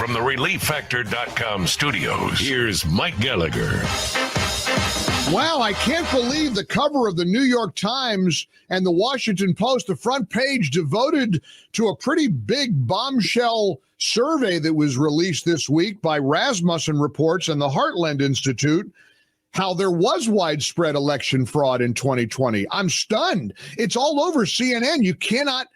From the ReliefFactor.com studios, here's Mike Gallagher. Wow, I can't believe the cover of the New York Times and the Washington Post, the front page devoted to a pretty big bombshell survey that was released this week by Rasmussen Reports and the Heartland Institute, how there was widespread election fraud in 2020. I'm stunned. It's all over CNN. You cannot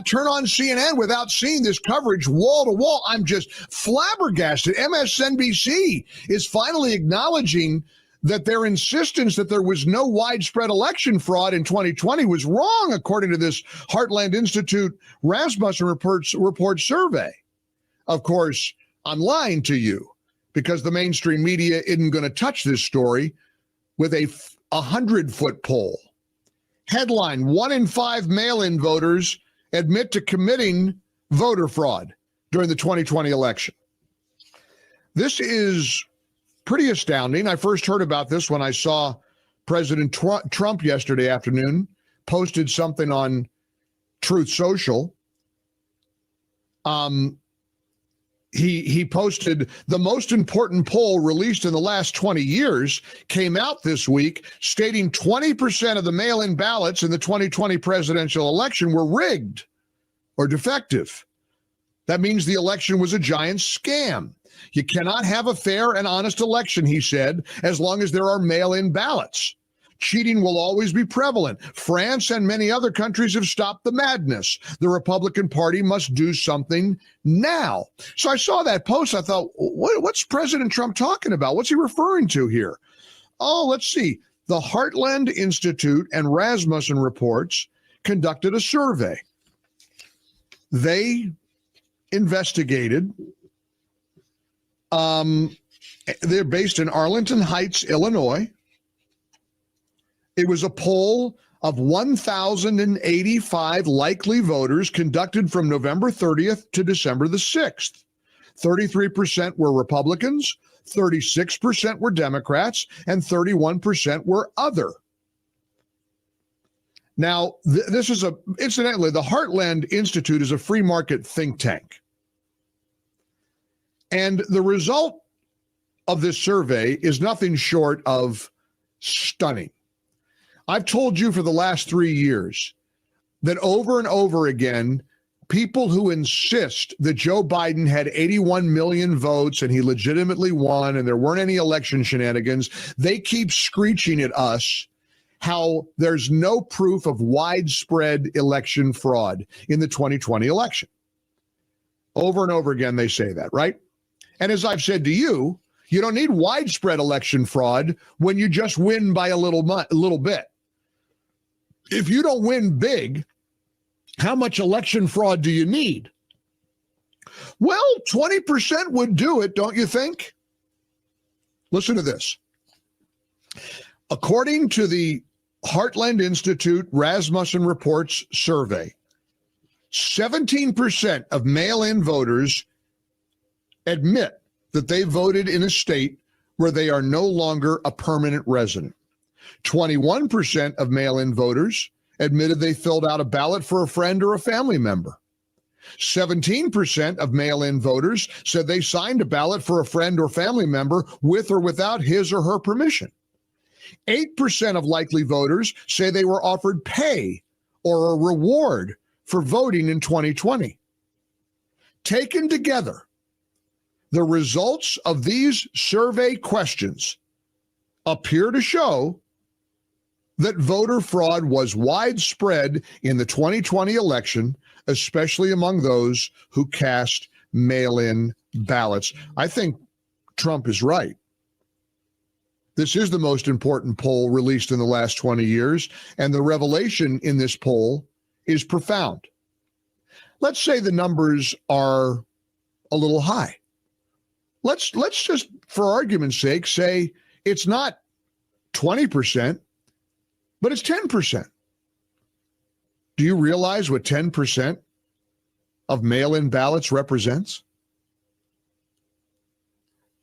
turn on CNN without seeing this coverage wall to wall. I'm just flabbergasted. MSNBC is finally acknowledging that their insistence that there was no widespread election fraud in 2020 was wrong, according to this Heartland Institute Rasmussen report survey. Of course, I'm lying to you because the mainstream media isn't going to touch this story with a 100-foot poll. Headline: 1 in 5 mail-in voters admit to committing voter fraud during the 2020 election. This is pretty astounding. I first heard about this when I saw President Trump yesterday afternoon posted something on Truth Social. He posted the most important poll released in the last 20 years came out this week, stating 20% of the mail-in ballots in the 2020 presidential election were rigged or defective. That means the election was a giant scam. You cannot have a fair and honest election, he said, as long as there are mail-in ballots. Cheating will always be prevalent. France and many other countries have stopped the madness. The Republican Party must do something now. So I saw that post. I thought, what's President Trump talking about? What's he referring to here? Oh, let's see. The Heartland Institute and Rasmussen Reports conducted a survey. They investigated. They're based in Arlington Heights, Illinois. It was a poll of 1,085 likely voters conducted from November 30th to December the 6th. 33% were Republicans, 36% were Democrats, and 31% were other. Now, incidentally, the Heartland Institute is a free market think tank. And the result of this survey is nothing short of stunning. I've told you for the last 3 years that over and over again, people who insist that Joe Biden had 81 million votes and he legitimately won and there weren't any election shenanigans, they keep screeching at us how there's no proof of widespread election fraud in the 2020 election. Over and over again, they say that, right? And as I've said to you, you don't need widespread election fraud when you just win by a little bit. If you don't win big, how much election fraud do you need? Well, 20% would do it, don't you think? Listen to this. According to the Heartland Institute Rasmussen Reports survey, 17% of mail-in voters admit that they voted in a state where they are no longer a permanent resident. 21% of mail-in voters admitted they filled out a ballot for a friend or a family member. 17% of mail-in voters said they signed a ballot for a friend or family member with or without his or her permission. 8% of likely voters say they were offered pay or a reward for voting in 2020. Taken together, the results of these survey questions appear to show that voter fraud was widespread in the 2020 election, especially among those who cast mail-in ballots. I think Trump is right. This is the most important poll released in the last 20 years, and the revelation in this poll is profound. Let's say the numbers are a little high. Let's just, for argument's sake, say it's not 20%, but it's 10%. Do you realize what 10% of mail-in ballots represents?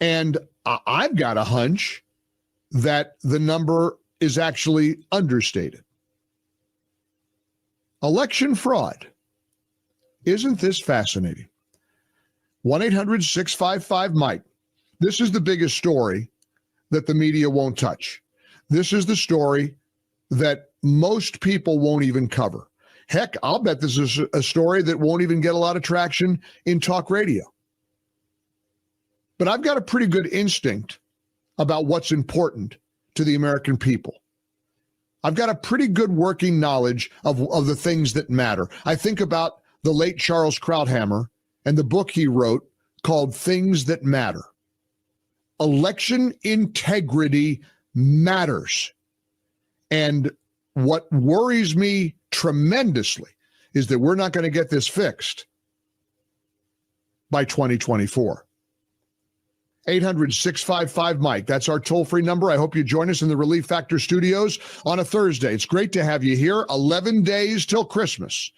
And I've got a hunch that the number is actually understated. Election fraud. Isn't this fascinating? 1-800-655-MIKE. This is the biggest story that the media won't touch. This is the story that most people won't even cover. Heck, I'll bet this is a story that won't even get a lot of traction in talk radio. But I've got a pretty good instinct about what's important to the American people. I've got a pretty good working knowledge of the things that matter. I think about the late Charles Krauthammer and the book he wrote called Things That Matter. Election integrity matters. And what worries me tremendously is that we're not going to get this fixed by 2024. 800-655-MIKE. That's our toll-free number. I hope you join us in the Relief Factor studios on a Thursday. It's great to have you here. 11 days till Christmas.